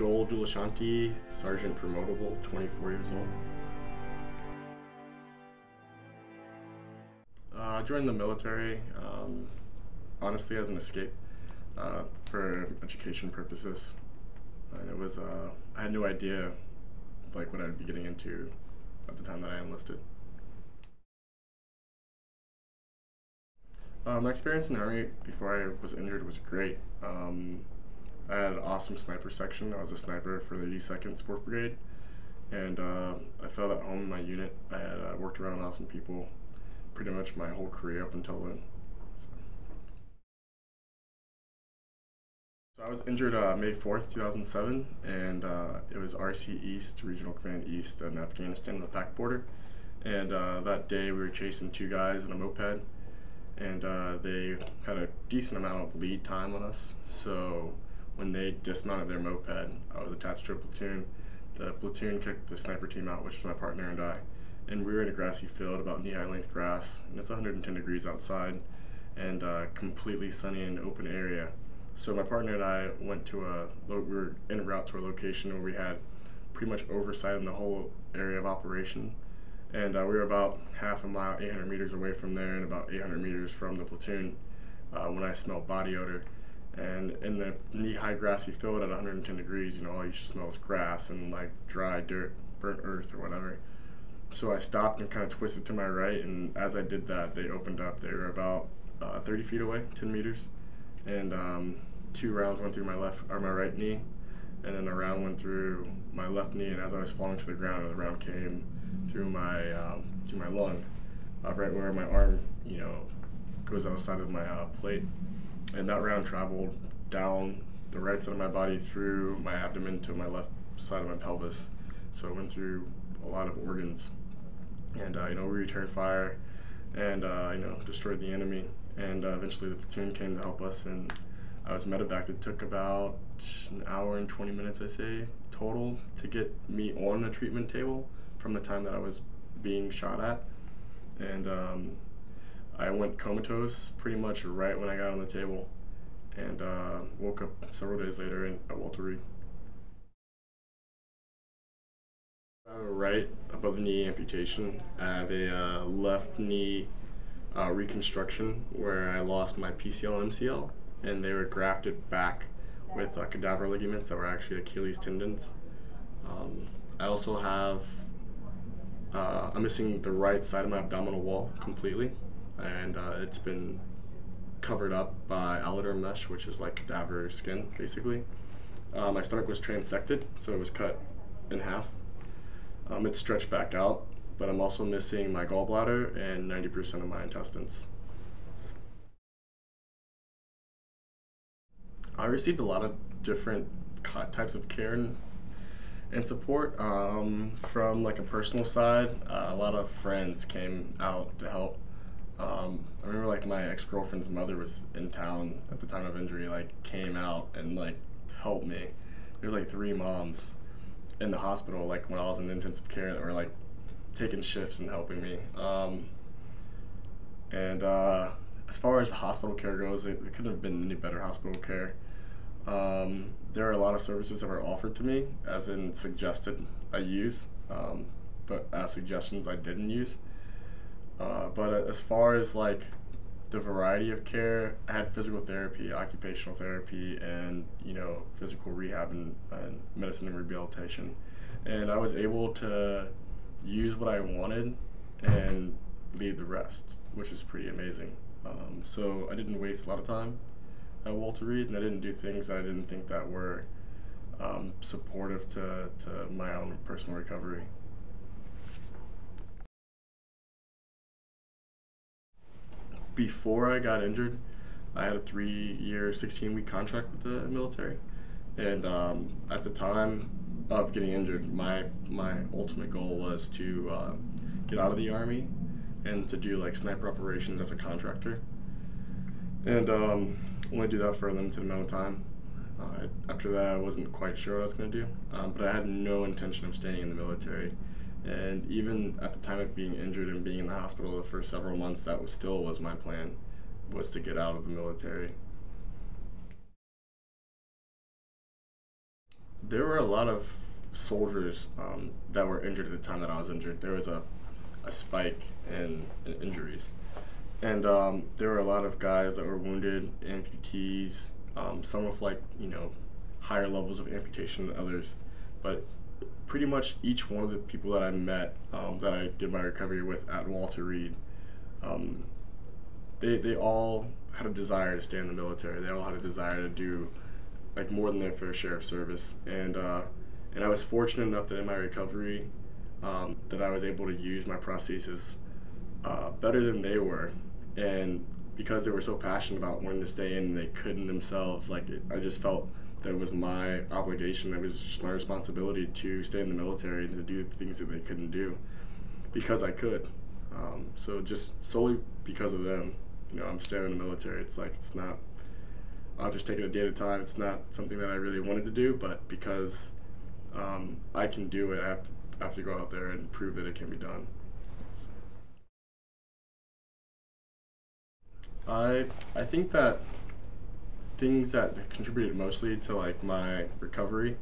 SgtJoelDulashanti, Sergeant Promotable, 24 years old. I joined the military, honestly, as an escape for education purposes. And it was, I had no idea like what I'd be getting into at the time that I enlisted. My experience in the Army before I was injured was great. I had an awesome sniper section. I was a sniper for the 82nd 4th Brigade, and I felt at home in my unit. I had worked around awesome people pretty much my whole career up until then. So I was injured May 4th, 2007, and it was RC East, Regional Command East in Afghanistan, on the PAC border. And that day we were chasing two guys in a moped, and they had a decent amount of lead time on us. So when they dismounted their moped, I was attached to a platoon. The platoon kicked the sniper team out, which was my partner and I. And we were in a grassy field, about knee-high length grass, and it's 110 degrees outside, and completely sunny and open area. So my partner and I went to we were en route to a location where we had pretty much oversight on the whole area of operation. And we were about half a mile, 800 meters away from there, and about 800 meters from the platoon when I smelled body odor. And in the knee-high grassy field at 110 degrees, you know, all you should smell is grass and like dry dirt, burnt earth or whatever. So I stopped and kind of twisted to my right, and as I did that, they opened up. They were about 30 feet away, 10 meters, and 2 rounds went through my right knee, and then a round went through my left knee. And as I was falling to the ground, the round came through my lung, right where my arm, you know, goes outside of my plate. And that round traveled down the right side of my body through my abdomen to my left side of my pelvis. So it went through a lot of organs. And you know, we returned fire and you know, destroyed the enemy. And eventually the platoon came to help us, and I was medevaced. It took about an hour and 20 minutes, I say, total to get me on a treatment table from the time that I was being shot at. And I went comatose pretty much right when I got on the table, and woke up several days later at Walter Reed. I have a right above the knee amputation. I have a left knee reconstruction where I lost my PCL and MCL, and they were grafted back with cadaver ligaments that were actually Achilles tendons. I also have, I'm missing the right side of my abdominal wall completely, and it's been covered up by alligator mesh, which is like cadaver skin, basically. My stomach was transected, so it was cut in half. It's stretched back out, but I'm also missing my gallbladder and 90% of my intestines. I received a lot of different types of care and support from like a personal side. A lot of friends came out to help. I remember like my ex-girlfriend's mother was in town at the time of injury, like came out and like helped me. There was like 3 moms in the hospital, like when I was in intensive care, that were like taking shifts and helping me. As far as hospital care goes, it couldn't have been any better hospital care. There are a lot of services that were offered to me, as in suggested I use, but as suggestions I didn't use. But as far as like the variety of care, I had physical therapy, occupational therapy, and you know, physical rehab and medicine and rehabilitation. And I was able to use what I wanted and leave the rest, which is pretty amazing. So I didn't waste a lot of time at Walter Reed, and I didn't do things that I didn't think that were supportive to my own personal recovery. Before I got injured, I had a 3-year, 16-week contract with the military, and at the time of getting injured, my ultimate goal was to get out of the Army and to do like sniper operations as a contractor, and only do that for a limited amount of time. After that, I wasn't quite sure what I was going to do, but I had no intention of staying in the military. And even at the time of being injured and being in the hospital for several months, that still was my plan, was to get out of the military. There were a lot of soldiers that were injured at the time that I was injured. There was a spike in injuries. And there were a lot of guys that were wounded, amputees, some with like, higher levels of amputation than others. But pretty much each one of the people that I met, that I did my recovery with at Walter Reed, they all had a desire to stay in the military. They all had a desire to do like more than their fair share of service. And I was fortunate enough that in my recovery, that I was able to use my prosthesis better than they were. And because they were so passionate about wanting to stay in and they couldn't themselves, I just felt that it was my obligation, it was just my responsibility to stay in the military and to do the things that they couldn't do because I could. So just solely because of them, I'm staying in the military. It's not, I'll just take it a day at a time. It's not something that I really wanted to do, but because I can do it, I have to go out there and prove that it can be done. I think that things that contributed mostly to like my recovery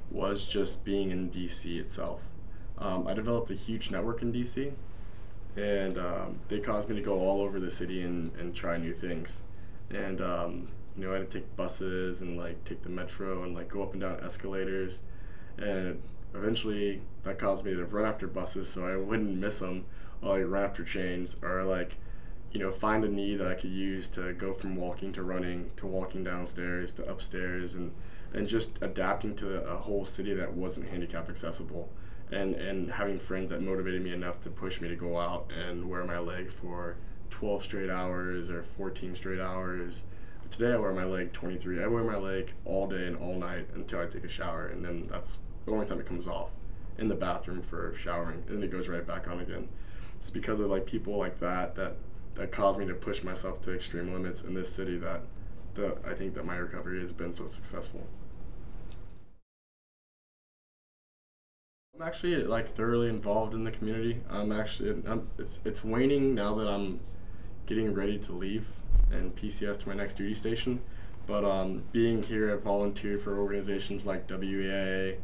was just being in DC itself. I developed a huge network in DC, and they caused me to go all over the city and try new things. And I had to take buses and like take the metro and like go up and down escalators, and eventually that caused me to run after buses so I wouldn't miss them, or like run after chains, or like find a knee that I could use to go from walking to running to walking downstairs to upstairs, and just adapting to a whole city that wasn't handicap accessible, and having friends that motivated me enough to push me to go out and wear my leg for 12 straight hours or 14 straight hours. Today I wear my leg 23. I wear my leg all day and all night until I take a shower, and then that's the only time it comes off, in the bathroom for showering, and then it goes right back on again. It's because of like people like that caused me to push myself to extreme limits in this city that I think that my recovery has been so successful. I'm actually like thoroughly involved in the community. It's waning now that I'm getting ready to leave and PCS to my next duty station. But being here, I've volunteered for organizations like WEA,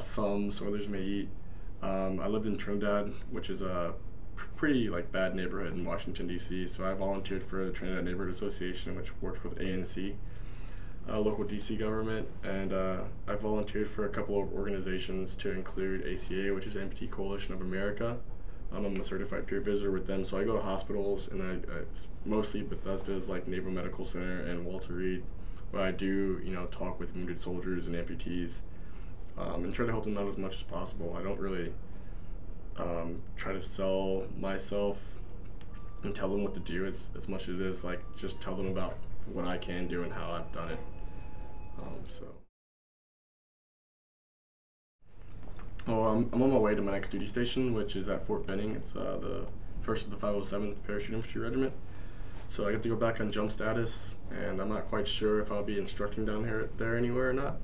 Some, So Others May Eat. I lived in Trinidad, which is a pretty like bad neighborhood in Washington DC, so I volunteered for the Trinidad Neighborhood Association, which works with ANC, local DC government, and I volunteered for a couple of organizations to include ACA, which is Amputee Coalition of America. I'm a certified peer visitor with them, so I go to hospitals, and I mostly Bethesda's like Naval Medical Center and Walter Reed, where I do talk with wounded soldiers and amputees, and try to help them out as much as possible. I don't really try to sell myself and tell them what to do as much as it is like just tell them about what I can do and how I've done it. I'm on my way to my next duty station, which is at Fort Benning. It's the 1st of the 507th Parachute Infantry Regiment. So I get to go back on jump status, and I'm not quite sure if I'll be instructing down there anywhere or not.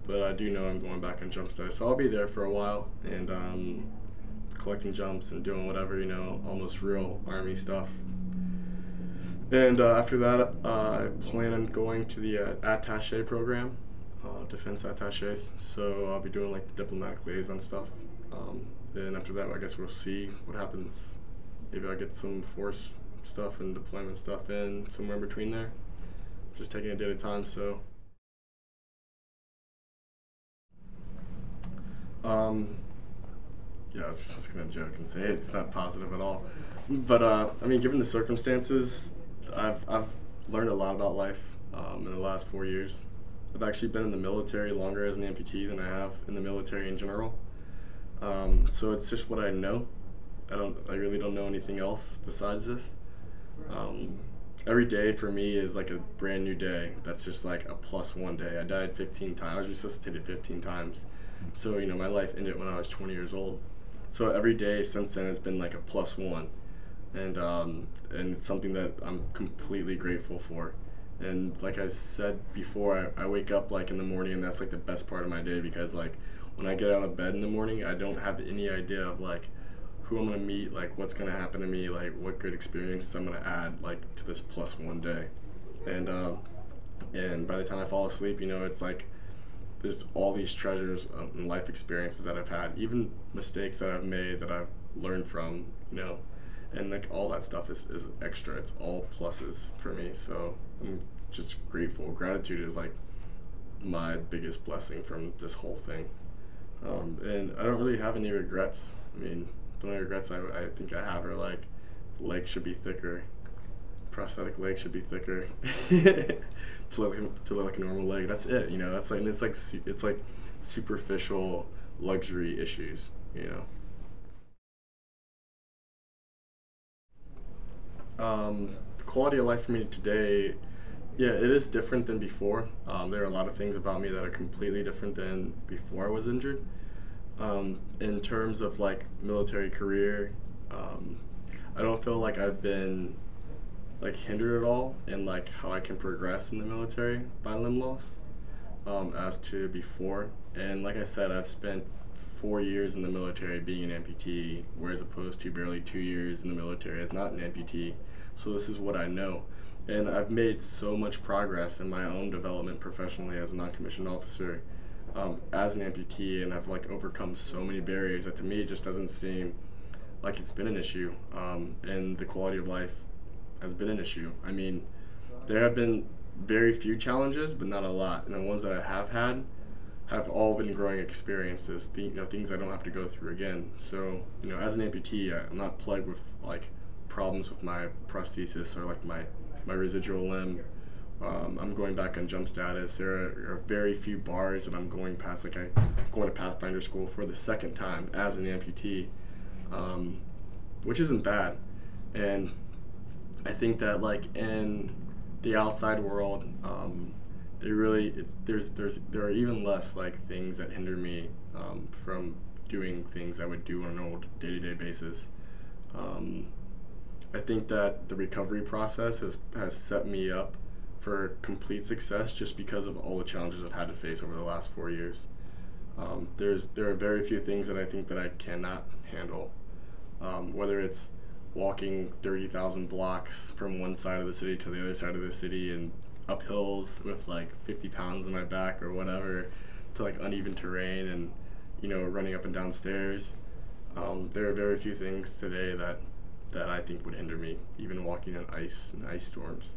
But I do know I'm going back on jump status, so I'll be there for a while and collecting jumps and doing whatever, almost real Army stuff. And after that, I plan on going to the attaché program, defense attaches. So I'll be doing like the diplomatic liaison stuff. Then after that, I guess we'll see what happens. Maybe I'll get some force stuff and deployment stuff in somewhere in between there. Just taking it a day at a time. So. Yeah, I was just gonna joke and say it's not positive at all. But I mean, given the circumstances, I've learned a lot about life in the last 4 years. I've actually been in the military longer as an amputee than I have in the military in general. So it's just what I know. I really don't know anything else besides this. Every day for me is like a brand new day. That's just like a +1 day. I died 15 times. I was resuscitated 15 times. So my life ended when I was 20 years old. So every day since then has been like a +1, and it's something that I'm completely grateful for. And like I said before, I wake up like in the morning, and that's like the best part of my day, because like when I get out of bed in the morning, I don't have any idea of like who I'm gonna meet, like what's gonna happen to me, like what good experiences I'm gonna add like to this +1 day. And by the time I fall asleep, it's like there's all these treasures and life experiences that I've had, even mistakes that I've made that I've learned from, and like all that stuff is extra. It's all pluses for me. So I'm just grateful. Gratitude is like my biggest blessing from this whole thing. And I don't really have any regrets. I mean, the only regrets I think I have are like legs should be thicker, prosthetic legs should be thicker to look like a normal leg. That's it. That's like it's like superficial luxury issues. The quality of life for me today, yeah, it is different than before. There are a lot of things about me that are completely different than before I was injured. In terms of like military career, I don't feel like I've been like hindered at all in like how I can progress in the military by limb loss, as to before. And like I said, I've spent 4 years in the military being an amputee, whereas opposed to barely 2 years in the military as not an amputee. So this is what I know. And I've made so much progress in my own development professionally as a non-commissioned officer, as an amputee, and I've like overcome so many barriers that to me it just doesn't seem like it's been an issue. And the quality of life has been an issue. I mean, there have been very few challenges, but not a lot. And the ones that I have had have all been growing experiences, things I don't have to go through again. So, as an amputee, I'm not plagued with like problems with my prosthesis or like my residual limb. I'm going back on jump status. There are very few bars that I'm going past. Like I'm going to Pathfinder school for the second time as an amputee, which isn't bad. And I think that like in the outside world, there are even less like things that hinder me from doing things I would do on an old day-to-day basis. I think that the recovery process has set me up for complete success just because of all the challenges I've had to face over the last 4 years. There are very few things that I think that I cannot handle, whether it's walking 30,000 blocks from one side of the city to the other side of the city and up hills with like 50 pounds on my back or whatever, to like uneven terrain and running up and down stairs. There are very few things today that I think would hinder me, even walking on ice and ice storms.